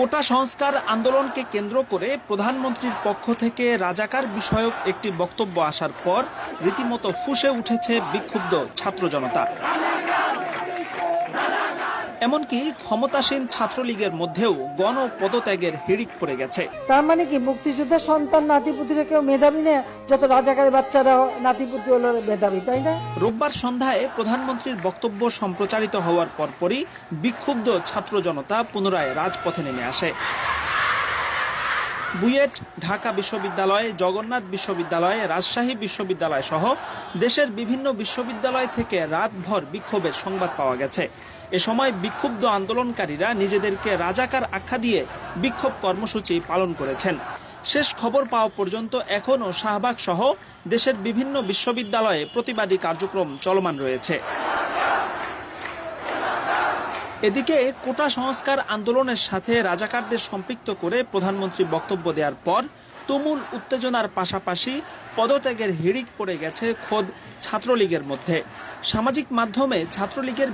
কোটা সংস্কার আন্দোলনকে কেন্দ্র করে প্রধানমন্ত্রীর পক্ষ থেকে রাজাকার বিষয়ক একটি বক্তব্য আসার পর রীতিমতো ফুঁসে উঠেছে বিক্ষুব্ধ ছাত্র জনতা। এমনকি ক্ষমতাসীন ছাত্রলীগের মধ্যেও গণপদত্যাগের হিড়িক পড়ে গেছে। তার মানে কি মুক্তিযোদ্ধার সন্তান নাতিপুতিরা কেউ মেধাবী না? যত রাজাকারের বাচ্চারা নাতিপুতি হলো মেধাবী, তাই না? রোববার সন্ধ্যায় প্রধানমন্ত্রীর বক্তব্য সম্প্রচারিত হওয়ার পরপরই বিক্ষুব্ধ ছাত্র জনতা পুনরায় রাজপথে নেমে আসে। বুয়েট, ঢাকা বিশ্ববিদ্যালয়, জগন্নাথ বিশ্ববিদ্যালয়, রাজশাহী বিশ্ববিদ্যালয় সহ দেশের বিভিন্ন বিশ্ববিদ্যালয় থেকে রাতভর বিক্ষোভের সংবাদ পাওয়া গেছে। এ সময় বিক্ষুব্ধ আন্দোলনকারীরা নিজেদেরকে রাজাকার আখ্যা দিয়ে বিক্ষোভ কর্মসূচি পালন করেছেন। শেষ খবর পাওয়া পর্যন্ত এখনও শাহবাগ সহ দেশের বিভিন্ন বিশ্ববিদ্যালয়ে প্রতিবাদী কার্যক্রম চলমান রয়েছে। এদিকে কোটা সংস্কার আন্দোলনের সাথে রাজাকারদের সম্পৃক্ত করে প্রধানমন্ত্রী বক্তব্য দেওয়ার পর তুমুল উত্তেজনার পাশাপাশি পদত্যাগের হিড়িক পড়ে গেছে খোদ ছাত্রলীগের মধ্যে। সামাজিক মাধ্যমে ছাত্রলীগের